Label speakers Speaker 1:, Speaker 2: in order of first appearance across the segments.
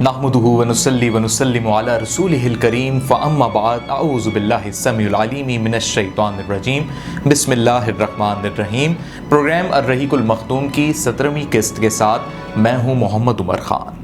Speaker 1: نحمدہ ونصلی ونسلم علی رسولہ الکریم فاما بعد اعوذ باللہ السمیع العلیم من الشیطان الرجیم بسم اللہ الرحمن الرحیم۔ پروگرام الرحیق المختوم کی 17ویں قسط کے ساتھ میں ہوں محمد عمر خان۔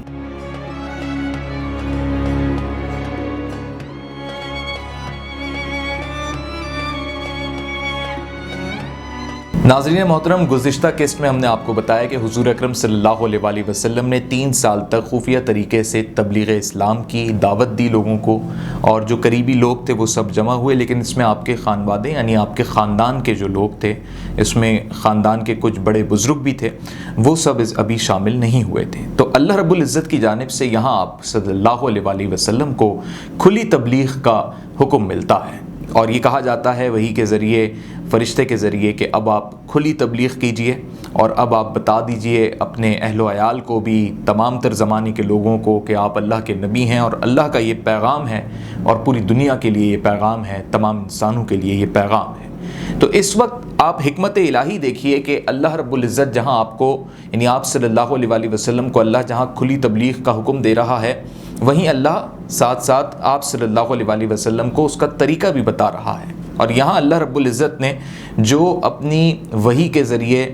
Speaker 1: ناظرین محترم، گزشتہ قسط میں ہم نے آپ کو بتایا کہ حضور اکرم صلی اللہ علیہ وسلم نے 3 سال تک خفیہ طریقے سے تبلیغ اسلام کی دعوت دی لوگوں کو، اور جو قریبی لوگ تھے وہ سب جمع ہوئے، لیکن اس میں آپ کے خانوادے یعنی آپ کے خاندان کے جو لوگ تھے، اس میں خاندان کے کچھ بڑے بزرگ بھی تھے، وہ سب ابھی شامل نہیں ہوئے تھے۔ تو اللہ رب العزت کی جانب سے یہاں آپ صلی اللہ علیہ وسلم کو کھلی تبلیغ کا حکم ملتا ہے، اور یہ کہا جاتا ہے وحی کے ذریعے، فرشتے کے ذریعے، کہ اب آپ کھلی تبلیغ کیجئے اور اب آپ بتا دیجئے اپنے اہل و عیال کو بھی، تمام تر زمانے کے لوگوں کو، کہ آپ اللہ کے نبی ہیں اور اللہ کا یہ پیغام ہے، اور پوری دنیا کے لیے یہ پیغام ہے، تمام انسانوں کے لیے یہ پیغام ہے۔ تو اس وقت آپ حکمت الہی دیکھیے کہ اللہ رب العزت جہاں آپ کو یعنی آپ صلی اللہ علیہ وسلم کو اللہ جہاں کھلی تبلیغ کا حکم دے رہا ہے، وہیں اللہ ساتھ ساتھ آپ صلی اللہ علیہ وسلم کو اس کا طریقہ بھی بتا رہا ہے۔ اور یہاں اللہ رب العزت نے جو اپنی وحی کے ذریعے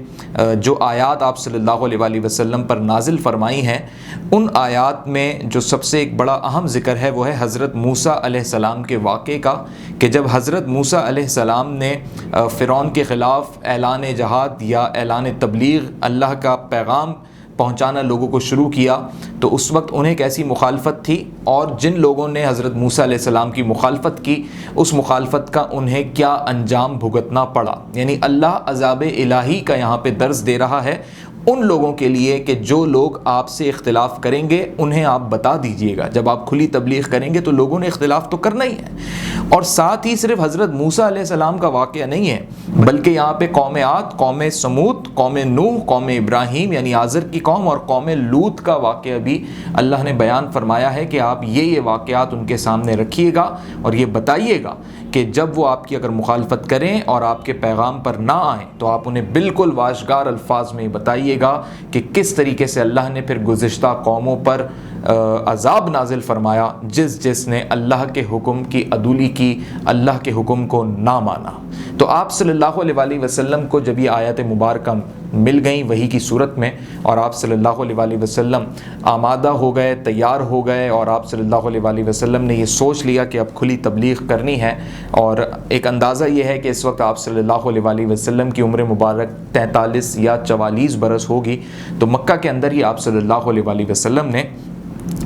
Speaker 1: جو آیات آپ صلی اللہ علیہ وسلم پر نازل فرمائی ہیں، ان آیات میں جو سب سے ایک بڑا اہم ذکر ہے وہ ہے حضرت موسیٰ علیہ السلام کے واقعے کا، کہ جب حضرت موسیٰ علیہ السلام نے فرعون کے خلاف اعلان جہاد یا اعلان تبلیغ، اللہ کا پیغام پہنچانا لوگوں کو شروع کیا، تو اس وقت انہیں کیسی مخالفت تھی، اور جن لوگوں نے حضرت موسیٰ علیہ السلام کی مخالفت کی، اس مخالفت کا انہیں کیا انجام بھگتنا پڑا۔ یعنی اللہ عذاب الہی کا یہاں پہ درس دے رہا ہے ان لوگوں کے لیے کہ جو لوگ آپ سے اختلاف کریں گے انہیں آپ بتا دیجئے گا۔ جب آپ کھلی تبلیغ کریں گے تو لوگوں نے اختلاف تو کرنا ہی ہے۔ اور ساتھ ہی صرف حضرت موسیٰ علیہ السلام کا واقعہ نہیں ہے، بلکہ یہاں پہ قوم عاد، قوم سمود، قوم نوح، قوم ابراہیم یعنی آزر کی قوم، اور قوم لوط کا واقعہ بھی اللہ نے بیان فرمایا ہے کہ آپ یہ واقعات ان کے سامنے رکھیے گا اور یہ بتائیے گا کہ جب وہ آپ کی اگر مخالفت کریں اور آپ کے پیغام پر نہ آئیں تو آپ انہیں بالکل واشگار الفاظ میں بتائیے گا کہ کس طریقے سے اللہ نے پھر گزشتہ قوموں پر عذاب نازل فرمایا جس نے اللہ کے حکم کی عدولی کی، اللہ کے حکم کو نہ مانا۔ تو آپ صلی اللہ علیہ وسلم کو جب یہ آیات مبارکہ مل گئیں وحی کی صورت میں، اور آپ صلی اللہ علیہ وسلم آمادہ ہو گئے، تیار ہو گئے، اور آپ صلی اللہ علیہ وسلم نے یہ سوچ لیا کہ اب کھلی تبلیغ کرنی ہے، اور ایک اندازہ یہ ہے کہ اس وقت آپ صلی اللہ علیہ وسلم کی عمر مبارک 43 یا 44 برس ہوگی، تو مکہ کے اندر ہی آپ صلی اللہ علیہ وسلم نے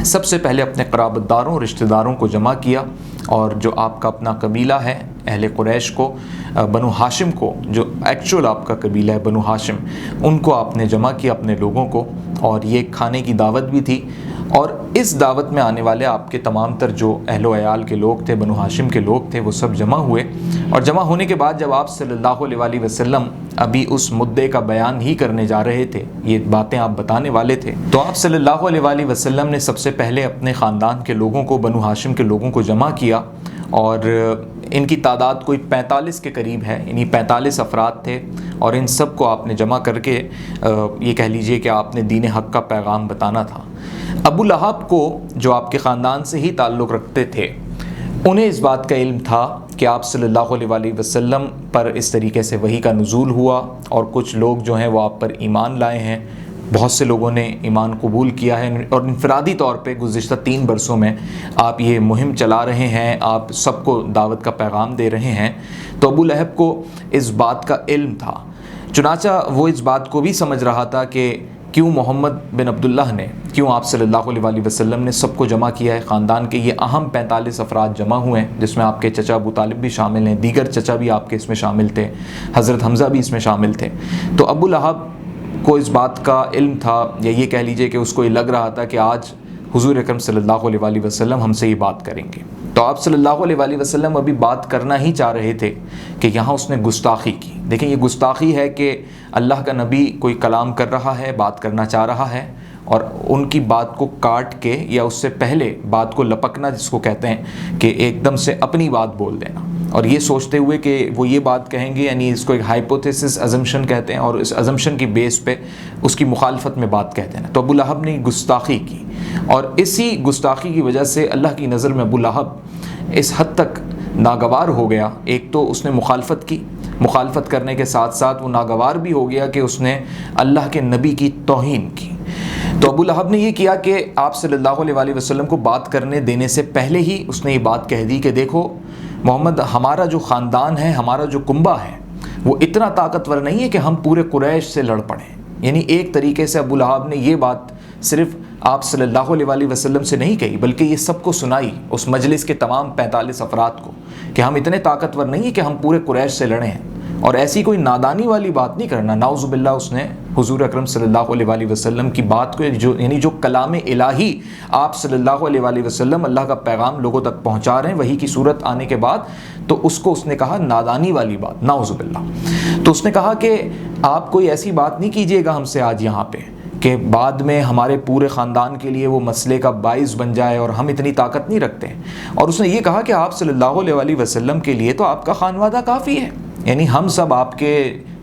Speaker 1: سب سے پہلے اپنے قرابت داروں، رشتہ داروں کو جمع کیا، اور جو آپ کا اپنا قبیلہ ہے اہل قریش کو، بنو ہاشم کو، جو ایکچول آپ کا قبیلہ ہے بنو ہاشم، ان کو آپ نے جمع کیا، اپنے لوگوں کو، اور یہ کھانے کی دعوت بھی تھی۔ اور اس دعوت میں آنے والے آپ کے تمام تر جو اہل و عیال کے لوگ تھے، بنو ہاشم کے لوگ تھے، وہ سب جمع ہوئے، اور جمع ہونے کے بعد جب آپ صلی اللہ علیہ وسلم ابھی اس مدعے کا بیان ہی کرنے جا رہے تھے، یہ باتیں آپ بتانے والے تھے، تو آپ صلی اللہ علیہ وسلم نے سب سے پہلے اپنے خاندان کے لوگوں کو، بنو ہاشم کے لوگوں کو جمع کیا، اور ان کی تعداد کوئی 45 کے قریب ہے، یعنی 45 افراد تھے، اور ان سب کو آپ نے جمع کر کے یہ کہہ لیجئے کہ آپ نے دین حق کا پیغام بتانا تھا۔ ابو لہب کو، جو آپ کے خاندان سے ہی تعلق رکھتے تھے، انہیں اس بات کا علم تھا کہ آپ صلی اللہ علیہ وسلم پر اس طریقے سے وحی کا نزول ہوا، اور کچھ لوگ جو ہیں وہ آپ پر ایمان لائے ہیں، بہت سے لوگوں نے ایمان قبول کیا ہے، اور انفرادی طور پہ گزشتہ 3 برسوں میں آپ یہ مہم چلا رہے ہیں، آپ سب کو دعوت کا پیغام دے رہے ہیں۔ تو ابو لہب کو اس بات کا علم تھا، چنانچہ وہ اس بات کو بھی سمجھ رہا تھا کہ کیوں محمد بن عبداللہ نے، کیوں آپ صلی اللہ علیہ وسلم نے سب کو جمع کیا ہے، خاندان کے یہ اہم 45 افراد جمع ہوئے ہیں، جس میں آپ کے چچا ابو طالب بھی شامل ہیں، دیگر چچا بھی آپ کے اس میں شامل تھے، حضرت حمزہ بھی اس میں شامل تھے۔ تو ابو لہب کو اس بات کا علم تھا، یا یہ کہہ لیجئے کہ اس کو یہ لگ رہا تھا کہ آج حضور اکرم صلی اللہ علیہ وسلم ہم سے یہ بات کریں گے۔ تو آپ صلی اللہ علیہ وسلم ابھی بات کرنا ہی چاہ رہے تھے کہ یہاں اس نے گستاخی کی۔ دیکھیں، یہ گستاخی ہے کہ اللہ کا نبی کوئی کلام کر رہا ہے، بات کرنا چاہ رہا ہے، اور ان کی بات کو کاٹ کے یا اس سے پہلے بات کو لپکنا، جس کو کہتے ہیں کہ ایک دم سے اپنی بات بول دینا۔ اور یہ سوچتے ہوئے کہ وہ یہ بات کہیں گے، یعنی اس کو ایک ہائپوتھیسس ازمپشن کہتے ہیں، اور اس ازمپشن کی بیس پہ اس کی مخالفت میں بات کہتے ہیں. تو ابو لہب نے گستاخی کی، اور اسی گستاخی کی وجہ سے اللہ کی نظر میں ابو لہب اس حد تک ناگوار ہو گیا. ایک تو اس نے مخالفت کی، مخالفت کرنے کے ساتھ ساتھ وہ ناگوار بھی ہو گیا کہ اس نے اللہ کے نبی کی توہین کی. تو ابو لہب نے یہ کیا کہ آپ صلی اللہ علیہ وسلم کو بات کرنے دینے سے پہلے ہی اس نے یہ بات کہہ دی کہ دیکھو محمد، ہمارا جو خاندان ہے، ہمارا جو کنبہ ہے، وہ اتنا طاقتور نہیں ہے کہ ہم پورے قریش سے لڑ پڑیں. یعنی ایک طریقے سے ابو لہب نے یہ بات صرف آپ صلی اللہ علیہ وسلم سے نہیں کہی، بلکہ یہ سب کو سنائی، اس مجلس کے تمام 45 افراد کو، کہ ہم اتنے طاقتور نہیں ہیں کہ ہم پورے قریش سے لڑیں ہیں. اور ایسی کوئی نادانی والی بات نہیں کرنا. نعوذ باللہ اس نے حضور اکرم صلی اللہ علیہ وسلم کی بات کو، یعنی جو کلام الہی آپ صلی اللہ علیہ وسلم اللہ کا پیغام لوگوں تک پہنچا رہے ہیں وحی کی صورت آنے کے بعد، تو اس کو اس نے کہا نادانی والی بات، نعوذ باللہ. تو اس نے کہا کہ آپ کوئی ایسی بات نہیں کیجئے گا ہم سے آج یہاں پہ کہ بعد میں ہمارے پورے خاندان کے لیے وہ مسئلے کا باعث بن جائے، اور ہم اتنی طاقت نہیں رکھتے ہیں. اور اس نے یہ کہا کہ آپ صلی اللہ علیہ وسلم کے لیے تو آپ کا خانوادہ کافی ہے، یعنی ہم سب آپ کے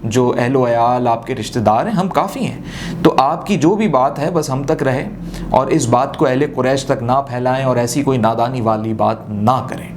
Speaker 1: جو اہل و عیال، آپ کے رشتہ دار ہیں، ہم کافی ہیں. تو آپ کی جو بھی بات ہے بس ہم تک رہے، اور اس بات کو اہل قریش تک نہ پھیلائیں، اور ایسی کوئی نادانی والی بات نہ کریں.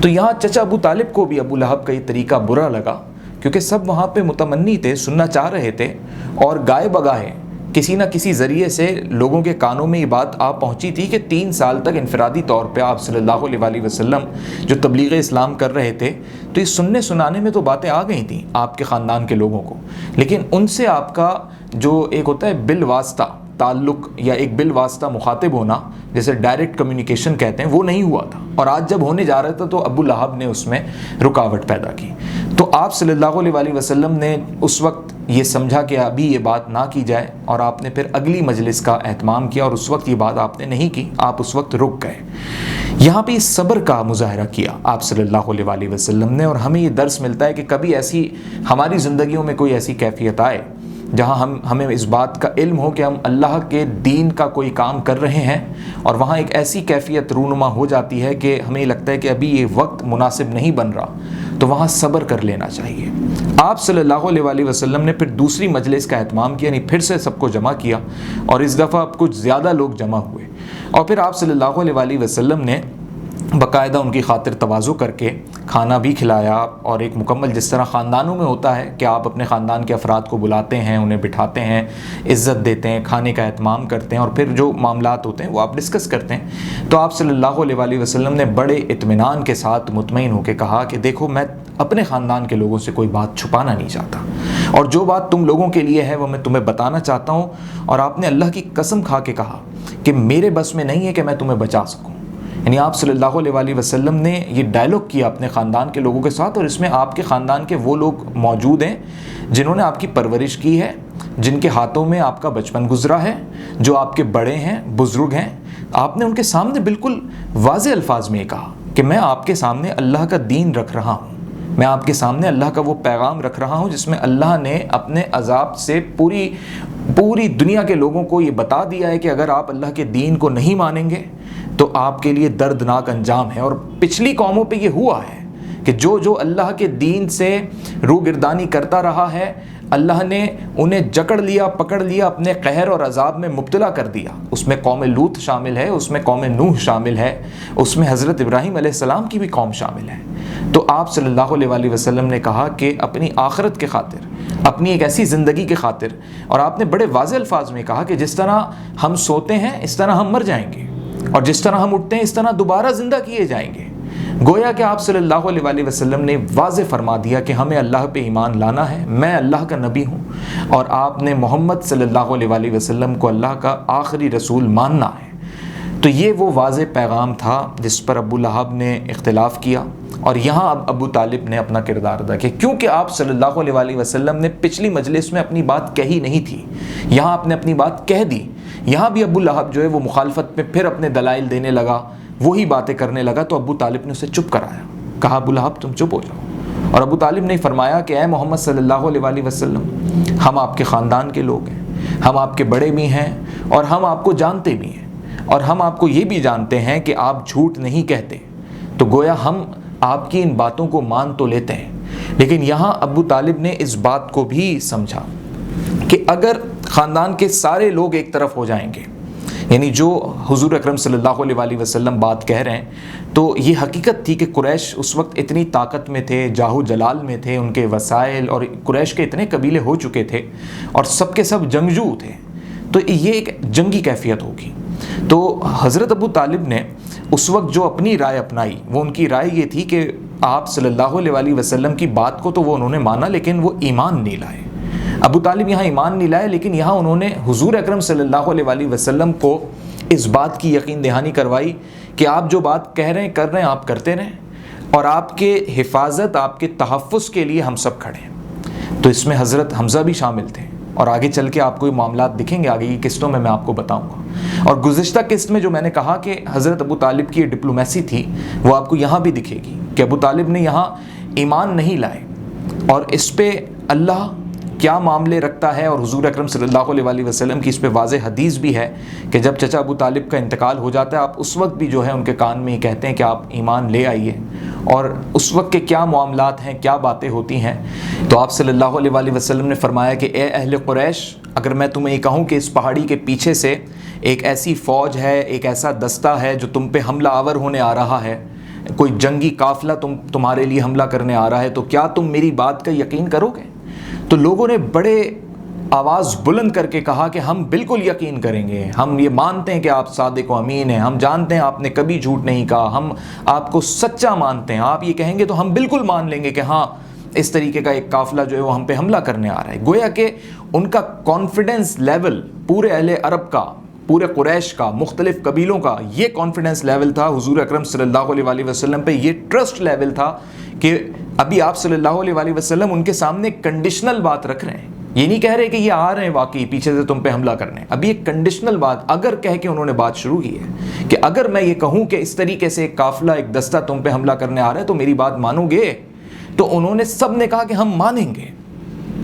Speaker 1: تو یہاں چچا ابو طالب کو بھی ابو لہب کا یہ طریقہ برا لگا، کیونکہ سب وہاں پہ متمنی تھے، سننا چاہ رہے تھے، اور گائے بگاہے کسی نہ کسی ذریعے سے لوگوں کے کانوں میں یہ بات آپ پہنچی تھی کہ 3 سال تک انفرادی طور پہ آپ صلی اللہ علیہ وسلم جو تبلیغ اسلام کر رہے تھے، تو یہ سننے سنانے میں تو باتیں آ گئی تھیں آپ کے خاندان کے لوگوں کو، لیکن ان سے آپ کا جو ایک ہوتا ہے بالواسطہ تعلق یا ایک بالواسطہ مخاطب ہونا، جیسے ڈائریکٹ کمیونیکیشن کہتے ہیں، وہ نہیں ہوا تھا. اور آج جب ہونے جا رہا تھا تو ابو لہب نے اس میں رکاوٹ پیدا کی. تو آپ صلی اللہ علیہ وسلم نے اس وقت یہ سمجھا کہ ابھی یہ بات نہ کی جائے، اور آپ نے پھر اگلی مجلس کا اہتمام کیا، اور اس وقت یہ بات آپ نے نہیں کی، آپ اس وقت رک گئے. یہاں پہ صبر کا مظاہرہ کیا آپ صلی اللہ علیہ وسلم نے. اور ہمیں یہ درس ملتا ہے کہ کبھی ایسی ہماری زندگیوں میں کوئی ایسی کیفیت آئے جہاں ہمیں اس بات کا علم ہو کہ ہم اللہ کے دین کا کوئی کام کر رہے ہیں، اور وہاں ایک ایسی کیفیت رونما ہو جاتی ہے کہ ہمیں لگتا ہے کہ ابھی یہ وقت مناسب نہیں بن رہا، تو وہاں صبر کر لینا چاہیے. آپ صلی اللہ علیہ وسلم نے پھر دوسری مجلس کا اہتمام کیا، یعنی پھر سے سب کو جمع کیا، اور اس دفعہ کچھ زیادہ لوگ جمع ہوئے، اور پھر آپ صلی اللہ علیہ وسلم نے باقاعدہ ان کی خاطر تواضع کر کے کھانا بھی کھلایا. اور ایک مکمل جس طرح خاندانوں میں ہوتا ہے کہ آپ اپنے خاندان کے افراد کو بلاتے ہیں، انہیں بٹھاتے ہیں، عزت دیتے ہیں، کھانے کا اہتمام کرتے ہیں، اور پھر جو معاملات ہوتے ہیں وہ آپ ڈسکس کرتے ہیں. تو آپ صلی اللہ علیہ وسلم نے بڑے اطمینان کے ساتھ مطمئن ہو کے کہا کہ دیکھو میں اپنے خاندان کے لوگوں سے کوئی بات چھپانا نہیں چاہتا، اور جو بات تم لوگوں کے لیے ہے وہ میں تمہیں بتانا چاہتا ہوں. اور آپ نے اللہ کی قسم کھا کے کہا کہ میرے بس میں نہیں ہے کہ میں تمہیں بچا سکوں. یعنی آپ صلی اللہ علیہ وسلم نے یہ ڈائلاگ کیا اپنے خاندان کے لوگوں کے ساتھ، اور اس میں آپ کے خاندان کے وہ لوگ موجود ہیں جنہوں نے آپ کی پرورش کی ہے، جن کے ہاتھوں میں آپ کا بچپن گزرا ہے، جو آپ کے بڑے ہیں، بزرگ ہیں. آپ نے ان کے سامنے بالکل واضح الفاظ میں یہ کہا کہ میں آپ کے سامنے اللہ کا دین رکھ رہا ہوں، میں آپ کے سامنے اللہ کا وہ پیغام رکھ رہا ہوں جس میں اللہ نے اپنے عذاب سے پوری دنیا کے لوگوں کو یہ بتا دیا ہے کہ اگر آپ اللہ کے دین کو نہیں مانیں گے تو آپ کے لیے دردناک انجام ہے. اور پچھلی قوموں پہ یہ ہوا ہے کہ جو اللہ کے دین سے روگردانی کرتا رہا ہے، اللہ نے انہیں جکڑ لیا، پکڑ لیا، اپنے قہر اور عذاب میں مبتلا کر دیا. اس میں قوم لوط شامل ہے، اس میں قوم نوح شامل ہے، اس میں حضرت ابراہیم علیہ السلام کی بھی قوم شامل ہے. تو آپ صلی اللہ علیہ وسلم نے کہا کہ اپنی آخرت کے خاطر، اپنی ایک ایسی زندگی کے خاطر، اور آپ نے بڑے واضح الفاظ میں کہا کہ جس طرح ہم سوتے ہیں اس طرح ہم مر جائیں گے، اور جس طرح ہم اٹھتے ہیں اس طرح دوبارہ زندہ کیے جائیں گے. گویا کہ آپ صلی اللہ علیہ وسلم نے واضح فرما دیا کہ ہمیں اللہ پہ ایمان لانا ہے، میں اللہ کا نبی ہوں، اور آپ نے محمد صلی اللہ علیہ وسلم کو اللہ کا آخری رسول ماننا ہے. تو یہ وہ واضح پیغام تھا جس پر ابو لہب نے اختلاف کیا، اور یہاں اب ابو طالب نے اپنا کردار ادا کیا، کیونکہ آپ صلی اللہ علیہ وسلم نے پچھلی مجلس میں اپنی بات کہی نہیں تھی، یہاں آپ نے اپنی بات کہہ دی. یہاں بھی ابو لہب جو ہے وہ مخالفت میں پھر اپنے دلائل دینے لگا، وہی باتیں کرنے لگا. تو ابو طالب نے اسے چپ کرایا، کہا ابو لہب تم چپ ہو جاؤ. اور ابو طالب نے فرمایا کہ اے محمد صلی اللہ علیہ وسلم، ہم آپ کے خاندان کے لوگ ہیں، ہم آپ کے بڑے بھی ہیں، اور ہم آپ کو جانتے بھی ہیں، اور ہم آپ کو یہ بھی جانتے ہیں کہ آپ جھوٹ نہیں کہتے. تو گویا ہم آپ کی ان باتوں کو مان تو لیتے ہیں، لیکن یہاں ابو طالب نے اس بات کو بھی سمجھا کہ اگر خاندان کے سارے لوگ ایک طرف ہو جائیں گے، یعنی جو حضور اکرم صلی اللہ علیہ وآلہ وسلم بات کہہ رہے ہیں، تو یہ حقیقت تھی کہ قریش اس وقت اتنی طاقت میں تھے، جاہ و جلال میں تھے، ان کے وسائل، اور قریش کے اتنے قبیلے ہو چکے تھے اور سب کے سب جنگجو تھے، تو یہ ایک جنگی کیفیت ہوگی۔ تو حضرت ابو طالب نے اس وقت جو اپنی رائے اپنائی، وہ ان کی رائے یہ تھی کہ آپ صلی اللہ علیہ وآلہ وسلم کی بات کو تو وہ انہوں نے مانا، لیکن وہ ایمان نہیں لائے۔ ابو طالب یہاں ایمان نہیں لائے، لیکن یہاں انہوں نے حضور اکرم صلی اللہ علیہ وآلہ وسلم کو اس بات کی یقین دہانی کروائی کہ آپ جو بات کہہ رہے ہیں کر رہے ہیں، آپ کرتے رہیں، اور آپ کے حفاظت، آپ کے تحفظ کے لیے ہم سب کھڑے ہیں۔ تو اس میں حضرت حمزہ بھی شامل تھے، اور آگے چل کے آپ کو یہ معاملات دکھیں گے، آگے کی قسطوں میں آپ کو بتاؤں گا۔ اور گزشتہ قسط میں جو میں نے کہا کہ حضرت ابو طالب کی یہ ڈپلومیسی تھی، وہ آپ کو یہاں بھی دکھے گی کہ ابو طالب نے یہاں ایمان نہیں لائے، اور اس پہ اللہ کیا معاملے رکھتا ہے، اور حضور اکرم صلی اللہ علیہ وآلہ وسلم کی اس پہ واضح حدیث بھی ہے کہ جب چچا ابو طالب کا انتقال ہو جاتا ہے، آپ اس وقت بھی جو ہے ان کے کان میں یہ کہتے ہیں کہ آپ ایمان لے آئیے، اور اس وقت کے کیا معاملات ہیں، کیا باتیں ہوتی ہیں۔ تو آپ صلی اللہ علیہ وآلہ وسلم نے فرمایا کہ اے اہل قریش، اگر میں تمہیں یہ کہوں کہ اس پہاڑی کے پیچھے سے ایک ایسی فوج ہے، ایک ایسا دستہ ہے جو تم پہ حملہ آور ہونے آ رہا ہے، کوئی جنگی قافلہ تمہارے لیے حملہ کرنے آ رہا ہے، تو کیا تم میری بات کا یقین کرو گے؟ تو لوگوں نے بڑے آواز بلند کر کے کہا کہ ہم بالکل یقین کریں گے، ہم یہ مانتے ہیں کہ آپ صادق و امین ہیں، ہم جانتے ہیں آپ نے کبھی جھوٹ نہیں کہا، ہم آپ کو سچا مانتے ہیں، آپ یہ کہیں گے تو ہم بالکل مان لیں گے کہ ہاں اس طریقے کا ایک قافلہ جو ہے وہ ہم پہ حملہ کرنے آ رہا ہے۔ گویا کہ ان کا کانفیڈنس لیول پورے اہل عرب کا، پورے قریش کا، مختلف قبیلوں کا یہ کانفیڈنس لیول تھا حضور اکرم صلی اللہ علیہ وآلہ وسلم پہ، یہ ٹرسٹ لیول تھا کہ ابھی آپ صلی اللہ علیہ وآلہ وسلم ان کے سامنے کنڈیشنل بات رکھ رہے ہیں، یہ نہیں کہہ رہے کہ یہ آ رہے ہیں واقعی پیچھے سے تم پہ حملہ کرنے، ابھی ایک کنڈیشنل بات اگر کہہ کے انہوں نے بات شروع کی ہے کہ اگر میں یہ کہوں کہ اس طریقے سے ایک قافلہ، ایک دستہ تم پہ حملہ کرنے آ رہا ہے تو میری بات مانو گے؟ تو انہوں نے سب نے کہا کہ ہم مانیں گے،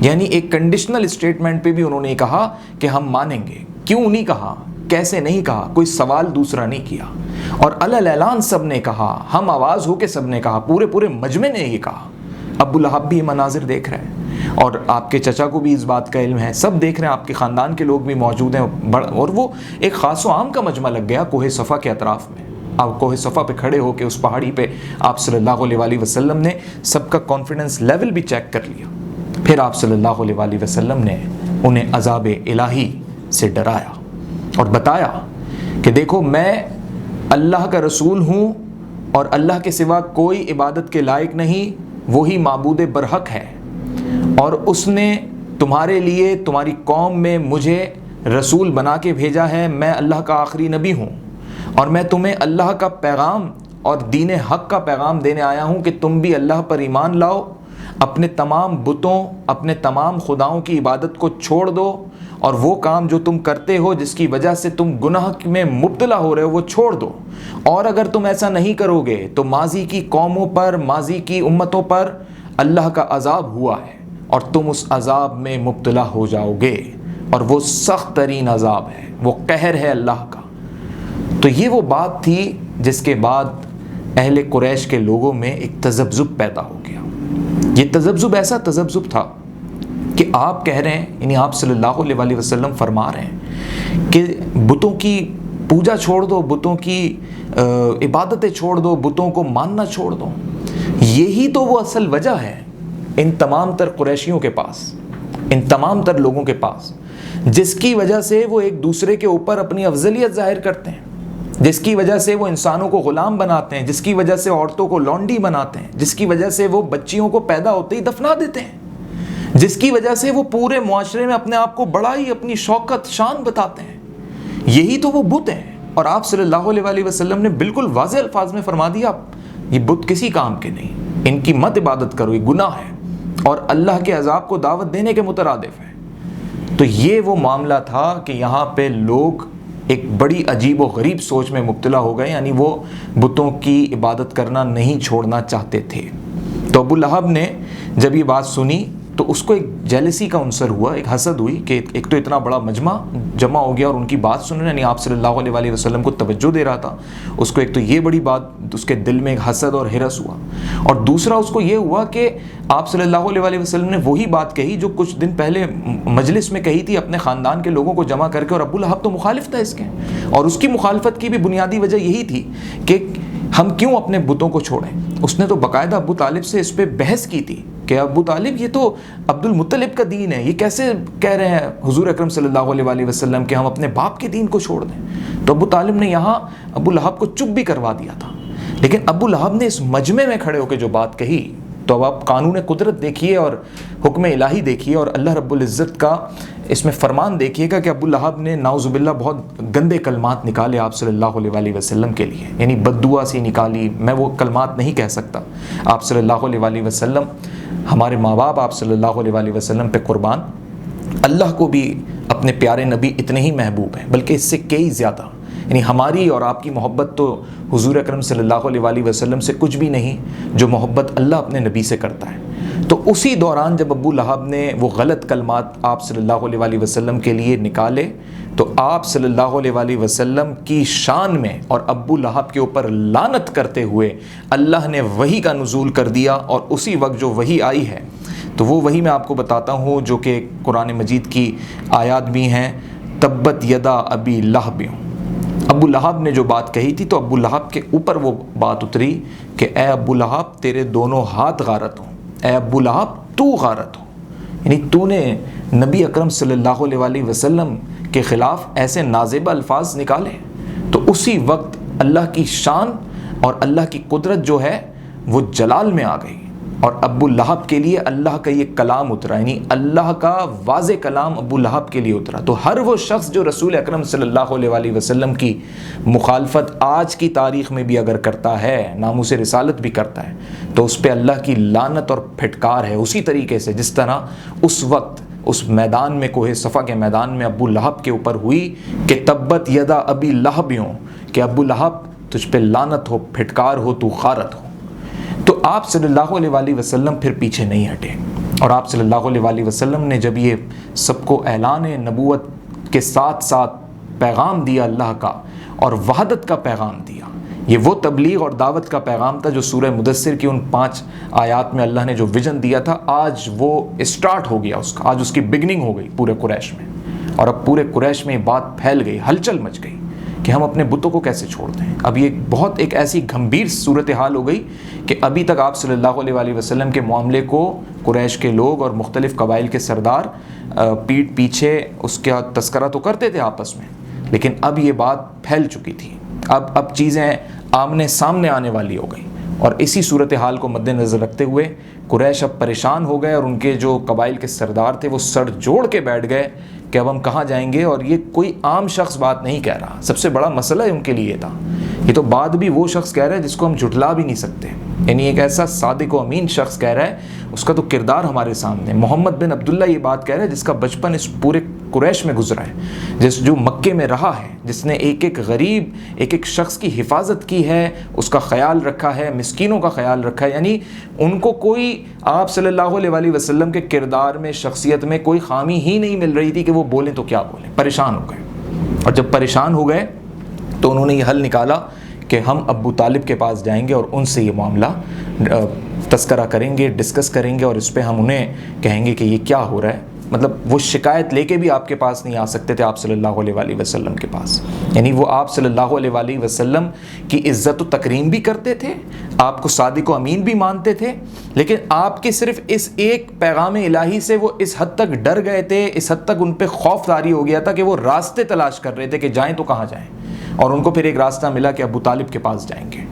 Speaker 1: یعنی ایک کنڈیشنل اسٹیٹمنٹ پہ بھی انہوں نے کہا کہ ہم مانیں گے۔ کیوں نہیں کہا، کیسے نہیں کہا، کوئی سوال دوسرا نہیں کیا، اور علی اعلان سب نے کہا، ہم آواز ہو کے سب نے کہا، پورے مجمع نے یہ کہا۔ ابو لہب بھی یہ مناظر دیکھ رہے ہیں، اور آپ کے چچا کو بھی اس بات کا علم ہے، سب دیکھ رہے ہیں، آپ کے خاندان کے لوگ بھی موجود ہیں، اور وہ ایک خاص و عام کا مجمع لگ گیا کوہ صفا کے اطراف میں۔ آپ کوہ صفا پہ کھڑے ہو کے اس پہاڑی پہ آپ صلی اللہ علیہ وآلہ وسلم نے سب کا کانفیڈنس لیول بھی چیک کر لیا۔ پھر آپ صلی اللہ علیہ وآلہ وسلم نے انہیں عذاب الہی سے ڈرایا اور بتایا کہ دیکھو میں اللہ کا رسول ہوں، اور اللہ کے سوا کوئی عبادت کے لائق نہیں، وہی معبود برحق ہے، اور اس نے تمہارے لیے، تمہاری قوم میں مجھے رسول بنا کے بھیجا ہے، میں اللہ کا آخری نبی ہوں، اور میں تمہیں اللہ کا پیغام اور دین حق کا پیغام دینے آیا ہوں کہ تم بھی اللہ پر ایمان لاؤ، اپنے تمام بتوں، اپنے تمام خداؤں کی عبادت کو چھوڑ دو، اور وہ کام جو تم کرتے ہو جس کی وجہ سے تم گناہ میں مبتلا ہو رہے ہو وہ چھوڑ دو، اور اگر تم ایسا نہیں کرو گے تو ماضی کی قوموں پر، ماضی کی امتوں پر اللہ کا عذاب ہوا ہے، اور تم اس عذاب میں مبتلا ہو جاؤ گے، اور وہ سخت ترین عذاب ہے، وہ قہر ہے اللہ کا۔ تو یہ وہ بات تھی جس کے بعد اہل قریش کے لوگوں میں ایک تذبذب پیدا ہو گیا۔ یہ تذبذب ایسا تذبذب تھا کہ آپ کہہ رہے ہیں، یعنی آپ صلی اللہ علیہ وآلہ وسلم فرما رہے ہیں کہ بتوں کی پوجا چھوڑ دو، بتوں کی عبادتیں چھوڑ دو، بتوں کو ماننا چھوڑ دو۔ یہی تو وہ اصل وجہ ہے ان تمام تر قریشیوں کے پاس، ان تمام تر لوگوں کے پاس، جس کی وجہ سے وہ ایک دوسرے کے اوپر اپنی افضلیت ظاہر کرتے ہیں، جس کی وجہ سے وہ انسانوں کو غلام بناتے ہیں، جس کی وجہ سے عورتوں کو لونڈی بناتے ہیں، جس کی وجہ سے وہ بچیوں کو پیدا ہوتے ہی دفنا دیتے ہیں، جس کی وجہ سے وہ پورے معاشرے میں اپنے آپ کو بڑا ہی اپنی شوکت شان بتاتے ہیں۔ یہی تو وہ بت ہیں، اور آپ صلی اللہ علیہ وآلہ وسلم نے بالکل واضح الفاظ میں فرما دیا یہ بت کسی کام کے نہیں، ان کی مت عبادت کرو، یہ گناہ ہے اور اللہ کے عذاب کو دعوت دینے کے مترادف ہے۔ تو یہ وہ معاملہ تھا کہ یہاں پہ لوگ ایک بڑی عجیب و غریب سوچ میں مبتلا ہو گئے، یعنی وہ بتوں کی عبادت کرنا نہیں چھوڑنا چاہتے تھے۔ تو ابو لہب نے جب یہ بات سنی تو اس کو ایک جیلسی کا عنصر ہوا, ایک حسد ہوئی کہ ایک تو اتنا بڑا مجمع جمع ہو گیا اور ان کی بات سننے, یعنی آپ صلی اللہ علیہ وسلم کو توجہ دے رہا تھا, اس کو ایک تو یہ بڑی بات, اس کے دل میں ایک حسد اور ہرس ہوا, اور دوسرا اس کو یہ ہوا کہ آپ صلی اللہ علیہ وسلم نے وہی بات کہی جو کچھ دن پہلے مجلس میں کہی تھی اپنے خاندان کے لوگوں کو جمع کر کے, اور ابو لہب تو مخالف تھا اس کے, اور اس کی مخالفت کی بھی بنیادی وجہ یہی تھی کہ ہم کیوں اپنے بتوں کو چھوڑیں. اس نے تو باقاعدہ ابو طالب سے اس پہ بحث کی تھی کہ ابو طالب یہ تو عبد المطلب کا دین ہے, یہ کیسے کہہ رہے ہیں حضور اکرم صلی اللہ علیہ وسلم کہ ہم اپنے باپ کے دین کو چھوڑ دیں. تو ابو طالب نے یہاں ابو لہب کو چپ بھی کروا دیا تھا, لیکن ابو لہب نے اس مجمع میں کھڑے ہو کے جو بات کہی, تو اب آپ قانون قدرت دیکھیے اور حکم الہی دیکھیے اور اللہ رب العزت کا اس میں فرمان دیکھیے گا کہ ابو لہب نے نعوذ باللہ بہت گندے کلمات نکالے آپ صلی اللہ علیہ وسلم کے لیے, یعنی بد دعا سی نکالی. میں وہ کلمات نہیں کہہ سکتا. آپ صلی اللہ علیہ وسلم, ہمارے ماں باپ آپ صلی اللہ علیہ وسلم پہ قربان, اللہ کو بھی اپنے پیارے نبی اتنے ہی محبوب ہیں, بلکہ اس سے کئی زیادہ. یعنی ہماری اور آپ کی محبت تو حضور اکرم صلی اللہ علیہ وسلم سے کچھ بھی نہیں جو محبت اللہ اپنے نبی سے کرتا ہے. تو اسی دوران جب ابو لہب نے وہ غلط کلمات آپ صلی اللہ علیہ وسلم کے لیے نکالے, تو آپ صلی اللہ علیہ وسلم کی شان میں اور ابو لہب کے اوپر لعنت کرتے ہوئے اللہ نے وحی کا نزول کر دیا. اور اسی وقت جو وحی آئی ہے, تو وہ وحی میں آپ کو بتاتا ہوں جو کہ قرآن مجید کی آیات بھی ہیں. تبت یدا ابی لہب, ابو لہب نے جو بات کہی تھی تو ابو لہب کے اوپر وہ بات اتری کہ اے ابو لہب تیرے دونوں ہاتھ غارت ہوں, اے ابو لہب تو غارت ہو. یعنی تو نے نبی اکرم صلی اللہ علیہ وسلم کے خلاف ایسے نازیبہ الفاظ نکالے. تو اسی وقت اللہ کی شان اور اللہ کی قدرت جو ہے وہ جلال میں آ گئی, اور ابو لہب کے لیے اللہ کا یہ کلام اترا, یعنی اللہ کا واضح کلام ابو لہب کے لیے اترا. تو ہر وہ شخص جو رسول اکرم صلی اللہ علیہ وسلم کی مخالفت آج کی تاریخ میں بھی اگر کرتا ہے, ناموس رسالت بھی کرتا ہے, تو اس پہ اللہ کی لعنت اور پھٹکار ہے. اسی طریقے سے جس طرح اس وقت اس میدان میں, کوہ صفا کے میدان میں ابو لہب کے اوپر ہوئی کہ تبت یدا ابی لہبیوں, کہ ابو لہب تجھ پہ لعنت ہو, پھٹکار ہو, تو غارت ہو. تو آپ صلی اللہ علیہ وسلم پھر پیچھے نہیں ہٹے, اور آپ صلی اللہ علیہ وسلم نے جب یہ سب کو اعلان نبوت کے ساتھ ساتھ پیغام دیا اللہ کا, اور وحدت کا پیغام دیا, یہ وہ تبلیغ اور دعوت کا پیغام تھا جو سورہ مدثر کی ان 5 آیات میں اللہ نے جو ویژن دیا تھا, آج وہ اسٹارٹ ہو گیا اس کا, آج اس کی بگننگ ہو گئی پورے قریش میں. اور اب پورے قریش میں یہ بات پھیل گئی, ہلچل مچ گئی کہ ہم اپنے بتوں کو کیسے چھوڑ دیں. اب یہ بہت ایک ایسی گھمبیر صورتحال ہو گئی کہ ابھی تک آپ صلی اللہ علیہ وسلم کے معاملے کو قریش کے لوگ اور مختلف قبائل کے سردار پیٹھ پیچھے اس کا تذکرہ تو کرتے تھے آپس میں, لیکن اب یہ بات پھیل چکی تھی. اب چیزیں آمنے سامنے آنے والی ہو گئیں, اور اسی صورتحال کو مد نظر رکھتے ہوئے قریش اب پریشان ہو گئے, اور ان کے جو قبائل کے سردار تھے وہ سر جوڑ کے بیٹھ گئے کہ اب ہم کہاں جائیں گے. اور یہ کوئی عام شخص بات نہیں کہہ رہا, سب سے بڑا مسئلہ ان کے لیے یہ تھا, یہ تو بات بھی وہ شخص کہہ رہا ہے جس کو ہم جھٹلا بھی نہیں سکتے, یعنی ایک ایسا صادق و امین شخص کہہ رہا ہے, اس کا تو کردار ہمارے سامنے. محمد بن عبداللہ یہ بات کہہ رہا ہے جس کا بچپن اس پورے قریش میں گزرا ہے, جو مکے میں رہا ہے, جس نے ایک ایک غریب, ایک ایک شخص کی حفاظت کی ہے, اس کا خیال رکھا ہے, مسکینوں کا خیال رکھا ہے. یعنی ان کو کوئی آپ صلی اللہ علیہ وسلم کے کردار میں, شخصیت میں کوئی خامی ہی نہیں مل رہی تھی کہ وہ بولیں تو کیا بولیں. پریشان ہو گئے, اور جب پریشان ہو گئے تو انہوں نے یہ حل نکالا کہ ہم ابو طالب کے پاس جائیں گے اور ان سے یہ معاملہ تذکرہ کریں گے, ڈسکس کریں گے, اور اس پہ ہم انہیں کہیں گے کہ یہ کیا ہو رہا ہے. مطلب وہ شکایت لے کے بھی آپ کے پاس نہیں آ سکتے تھے آپ صلی اللہ علیہ وسلم کے پاس, یعنی وہ آپ صلی اللہ علیہ وسلم کی عزت و تکریم بھی کرتے تھے, آپ کو صادق و امین بھی مانتے تھے, لیکن آپ کے صرف اس ایک پیغام الہی سے وہ اس حد تک ڈر گئے تھے, اس حد تک ان پہ خوف طاری ہو گیا تھا کہ وہ راستے تلاش کر رہے تھے کہ جائیں تو کہاں جائیں. اور ان کو پھر ایک راستہ ملا کہ ابو طالب کے پاس جائیں گے.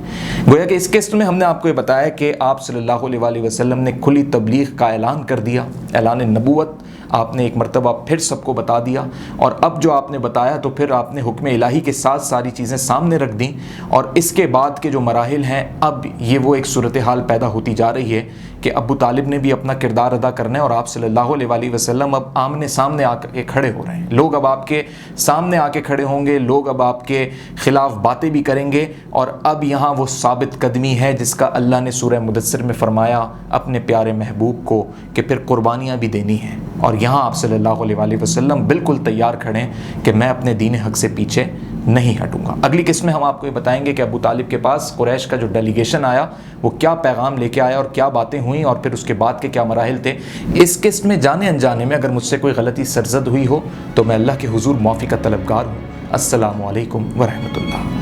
Speaker 1: گویا کہ اس قسط میں ہم نے آپ کو یہ بتایا کہ آپ صلی اللہ علیہ وسلم نے کھلی تبلیغ کا اعلان کر دیا, اعلان نبوت آپ نے ایک مرتبہ پھر سب کو بتا دیا, اور اب جو آپ نے بتایا تو پھر آپ نے حکم الہی کے ساتھ ساری چیزیں سامنے رکھ دیں. اور اس کے بعد کے جو مراحل ہیں, اب یہ وہ ایک صورتحال پیدا ہوتی جا رہی ہے کہ ابو طالب نے بھی اپنا کردار ادا کرنا ہے, اور آپ صلی اللہ علیہ وسلم اب آمنے سامنے آ کے کھڑے ہو رہے ہیں. لوگ اب آپ کے سامنے آ کے کھڑے ہوں گے, لوگ اب آپ کے خلاف باتیں بھی کریں گے, اور اب یہاں وہ ثابت قدمی ہے جس کا اللہ نے سورہ مدثر میں فرمایا اپنے پیارے محبوب کو کہ پھر قربانیاں بھی دینی ہیں، اور یہاں آپ صلی اللہ علیہ وآلہ وسلم بالکل تیار کھڑے کہ میں اپنے دین حق سے پیچھے نہیں ہٹوں گا۔ اگلی قسط میں ہم آپ کو یہ بتائیں گے کہ ابو طالب کے پاس قریش کا جو ڈیلیگیشن آیا وہ کیا پیغام لے کے آیا اور کیا باتیں ہوئیں، اور پھر اس کے بعد کے کیا مراحل تھے۔ اس قسط میں جانے انجانے میں اگر مجھ سے کوئی غلطی سرزد ہوئی ہو تو میں اللہ کے حضور معافی کا طلبگار ہوں۔ السلام علیکم ورحمۃ اللہ۔